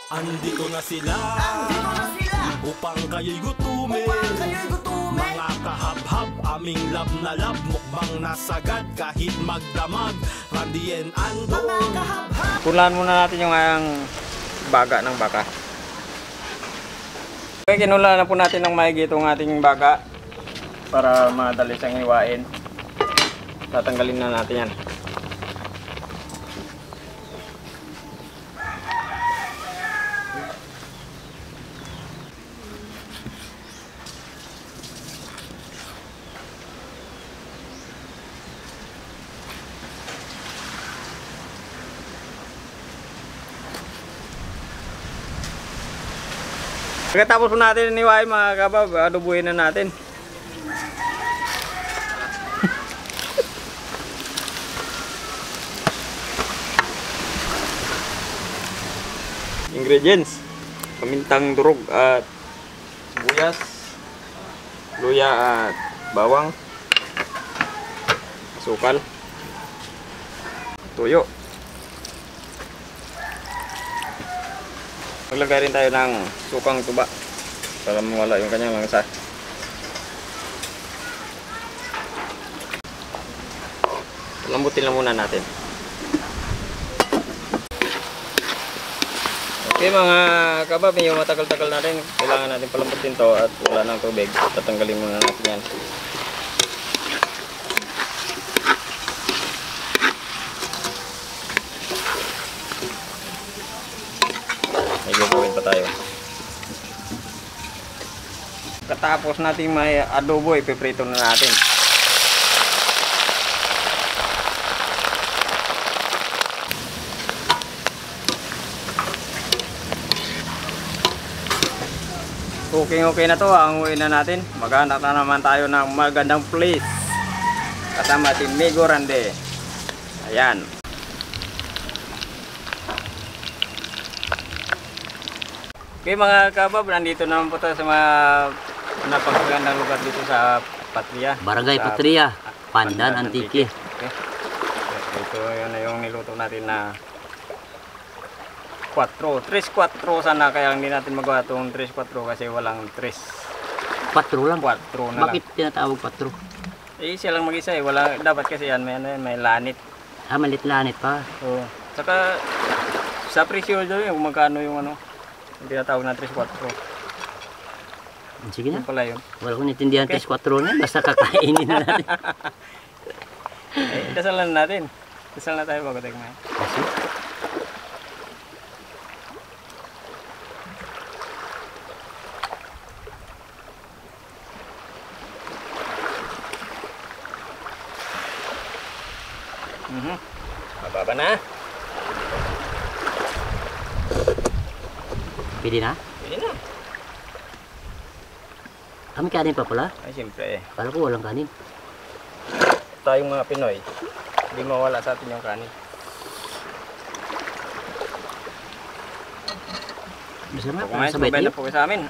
Andito na sila upang kayo'y gutumin. Mga kahab-hab, aming lab na lab, mukbang nasagad kahit magdamag. Randy and Ando. Pulaan muna natin yung baga ng baka. Okay, kinulaan na po natin ng maigi itong ating baga para madali siyang hiwain. Tatanggalin na natin yan. Pagkatapos po natin iniwain mga kabab, adobuhin na natin. Ingredients: pamintang durog at sibuyas, luya at bawang, asukal, tuyo. Maglagay rin tayo ng sukang tuba para mawala yung kanyang langsa. Lambutin lang muna natin. Okay mga kabab, yung matagal-tagal natin, kailangan natin palambutin to at wala ng tubig. Tatanggalin muna natin yan. May gagawin pa tayo. Katapos natin may adobo, ipiprito na natin. Okay na to, hanguin na natin. Maghanap na naman tayo ng magandang place kasama si Migo Randy. Ayan. Okay mga kabab, nandito naman po tayo sa mga napakagandang lugar dito sa Patria. Barangay Patria, Pandan, Antique. Okay. Ito yun na yung niluto natin na 3-4 sana, kaya hindi natin magawa itong 3-4 kasi walang 3. 4 lang? 4 na Bakit lang. tinatawag 4? Eh siya lang mag-isa eh, wala, dapat kasi yan may lanit. Ah, malit lanit pa. So, saka sa presyo doon yung magkano yung ano, hindi natawag na 3-4. Sige na. Yung pala yun. Wala kong natindihan 3-4 na, basta kakainin na natin. Eh, dasalan natin. Dasal na tayo bago tayo kumain. Kasi, Mababa na. pwede na? Pwede na. Kami kanin pa pala? Ay, siyempre eh. Kala ko walang kanin. Tayong mga Pinoy, hindi mawala sa atin yung kanin. Bisa na, Kumain, sabay sabay tayo. na po sa amin.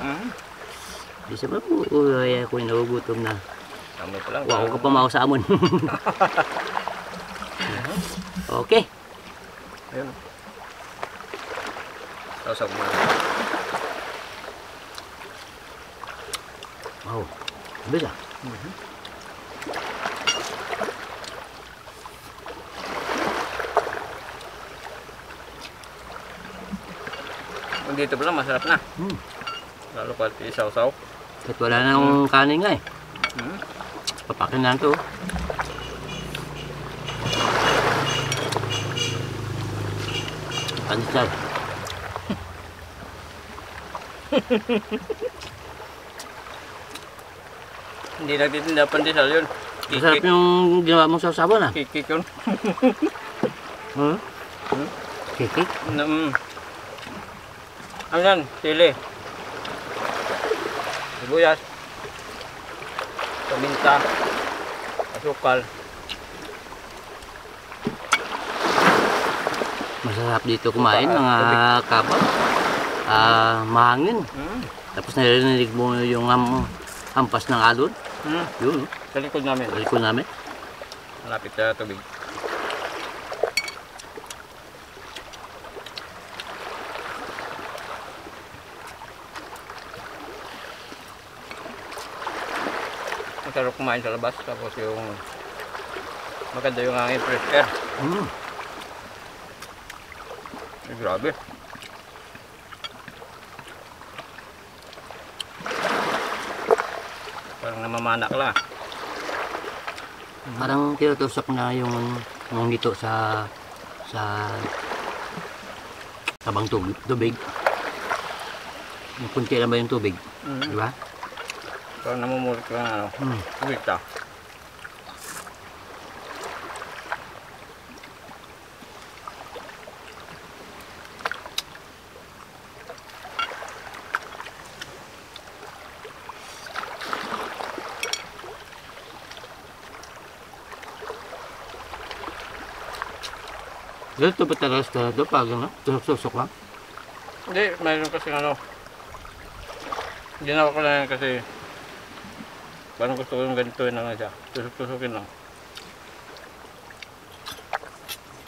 Bisa ba po? Uy, ako nagugutom na. Amoy pa lang. Wako ka pa mao sa amon. Okay. Ayun. Sausap mo. Wow. Bisa. Dito pala masarap na. Lalo pati sausaw. Kahit wala na akong kanin nga eh. Hmm. Papakin na ito. Panisal. Hindi nagtitinda pandesal yun. Masarap yung ginawa mong sausawan ah. Kikik yun. Hmm? Kikik? Ano yan? Sili. Sibuyas. Paminta. Asukal. Masarap dito kumain mga kabab. Mahangin. Tapos narinig mo yung hampas ng alon. Yun. Sa likod namin. Sa likod namin. Malapit sa tubig. masarap kumain sa labas. Tapos yung maganda yung hangin, fresh air. Ay, grabe. Parang namamana ka lang. Parang tinutusok na yung dito sa tabang tubig. Yung kunti lang ba yung tubig? Di ba? Parang namumulit ka ng ano. Tubig ka. Ganito ba talaga sa ito pag ano? Tusok-tusok lang? Hindi, mayroon kasi ano. Ginawa ko lang yan kasi parang gusto ko yung ganito yun lang siya. Tusok-tusokin lang.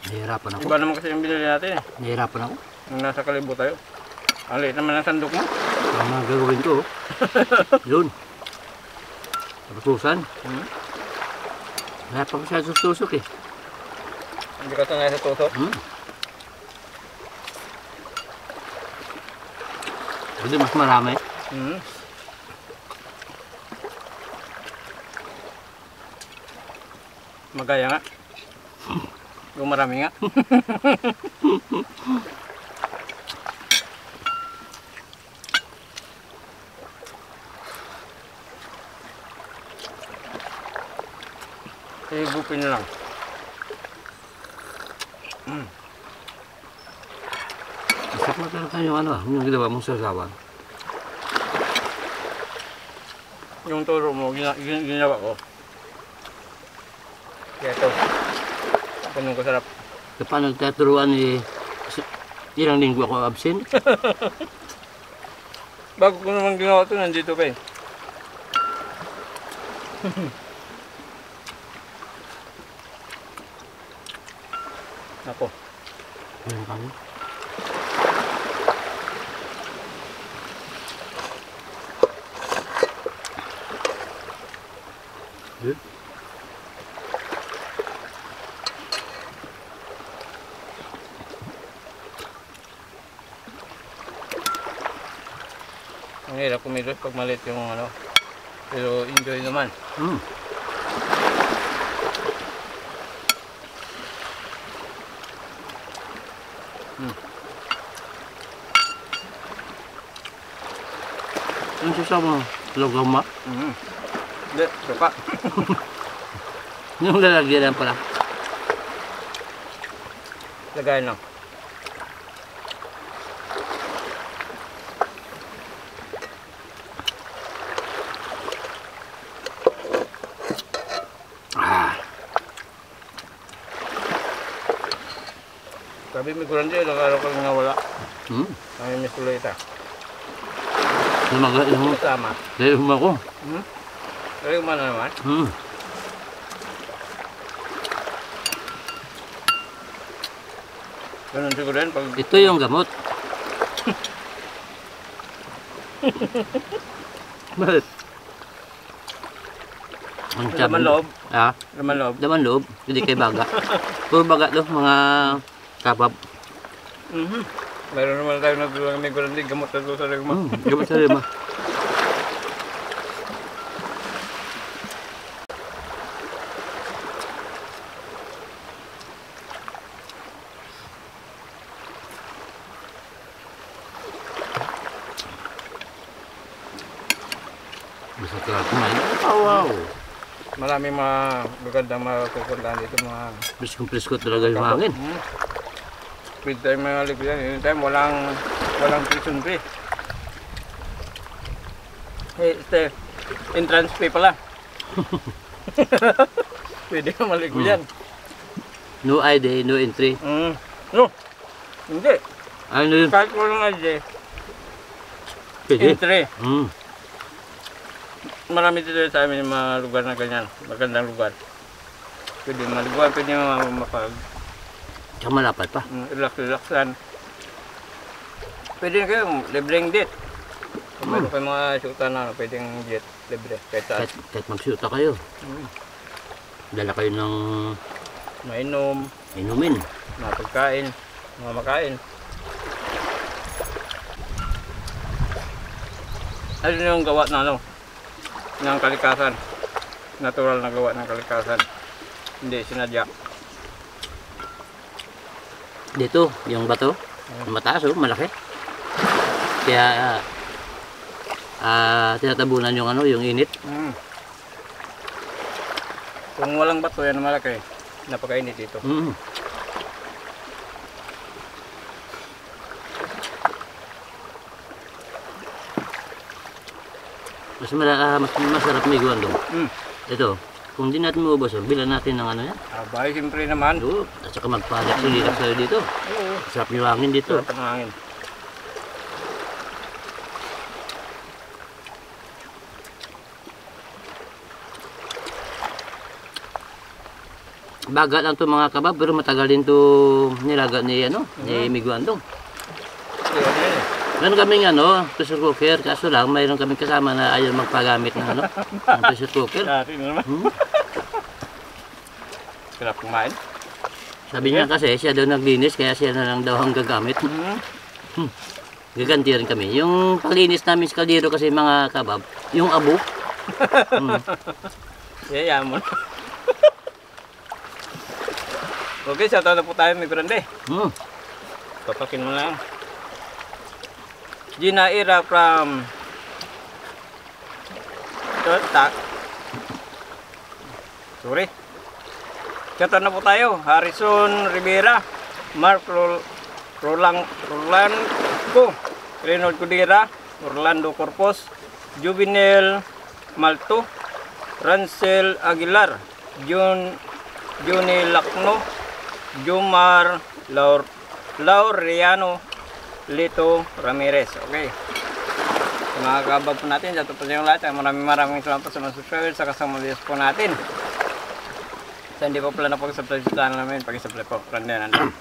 Nahihirapan ako. Iba naman kasi yung binili natin eh. Nahihirapan ako. Nung nasa Kalibo tayo. Ang liit naman ang sandok mo. Ang mga gagawin ko. Yun. Tapusan. Wala pa siya tusok eh. Hindi ka sanay sa tusok. Hindi mas marami. Magaya nga. Kung marami nga. Higupin nyo lang. Masarap na talaga yung ano, yung ginawa mong sasawan. Yung turo mo, ginawa ko. Kaya ito. Ganun kasarap. Paano nagtaturuan eh, ilang linggo ako absent? Bago ko naman ginawa ito, nandito pa eh. Ako. Ayun kami. Good. Ang hirap kumilos pag maliit yung ano. Pero enjoy naman. Ano siya mo? Logama? Hindi, suka. Yung lalagyan pala. Lagayan lang. Sabi may kurang dyan, ilang araw ka lang nawala. Ay, miss ko lang ita. Lumaga yung Kasama. dahil humako. Pero umana naman. Ganun siguro rin pag... Ito yung gamot. Bakit? Ang Laman loob. Ah? Laman loob. Laman loob. Hindi kay baga. Puro baga to, mga kabab. Mayroon naman tayo nagdulang may gulandi, gamot na doon sa ligma. Gamot sa lima. Bisa talaga kumain. Wow! Maraming mga magandang mapupuntahan dito mga... Priskong-prisko talaga yung hangin. Pwede tayong mga lipitan. Anytime walang tuition fee. Hey, entrance fee pala. Pwede ka maligo yan. No ID, no entry. No, hindi. Ano yun? Kahit walang ID, Pwede. entry. Mm. Marami dito sa amin yung mga lugar na ganyan. Magandang lugar. Pwede maliguan, pwede mapag Tsaka malapad pa. relax-relaxan. Pwede na kayo, libreng date. Meron pa yung mga shoota na pwedeng jet libre. Kahit magsyuta kayo. Dala kayo ng Mainom, inumin. mga pagkain, mga makain. Ano yung gawa na ng kalikasan? Natural na gawa ng kalikasan. Hindi sinadya. Dito, yung bato, mataas malaki. Kaya tinatabunan yung yung init. Kung walang bato yan malaki, napakainit dito. Mas masarap may guwan doon. Ito, kung di natin maubos, bilan natin ng yan. Abay, siyempre naman. Doon, at saka magpalit sa'yo dito. Oo. Sarap yung hangin dito. Sarap ang hangin. Bagal lang to mga kabab, pero matagal din to nilaga ni ni Miguandong. Meron kaming pressure cooker, kaso lang mayroon kaming kasama na ayaw magpagamit ng ng pressure cooker. Dati naman. Sarap kumain. Sabi niya kasi siya daw naglinis, kaya siya na lang daw ang gagamit. Gaganti rin kami. Yung paglinis namin sa kaldero kasi mga kabab, yung abo. Yayamon. Okay, shoutout na po tayo, may grande. Papakin mo lang. Gina Ira from Totak. Sorry. Shoutout na po tayo. Harrison Rivera, Mark Rolanco, Reynold Cudera, Orlando Corpus, Juvenel Malto, Rancel Aguilar, Johnny Lacno, Jomar Laureano, Lito Ramirez. Okay. Sa mga kabab po natin, dito po sa yung lahat. Maraming salamat po sa mga subscribers sa kasama videos po natin. Sa hindi po pala na pag-subscribe sa channel namin, pag-subscribe po. Randian natin.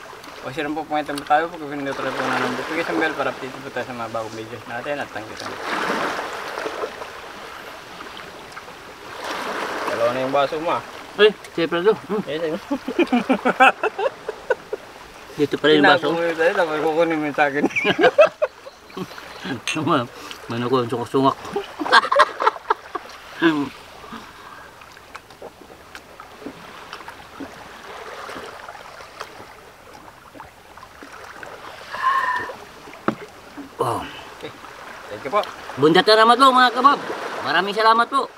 O siya rin po pangitin po tayo, pag-video tayo po na ng notification bell para update po tayo sa mga bagong videos natin. At thank you. Dalawa na yung baso mo. Ay, siyempre to. Dito pa rin yung baso. Tinapong mo tayo, tapos kukunin mo sa akin. Mano ko, sungak-sungak. Wow. Okay. Thank you po. Bundat na naman po mga kabab. Maraming salamat po.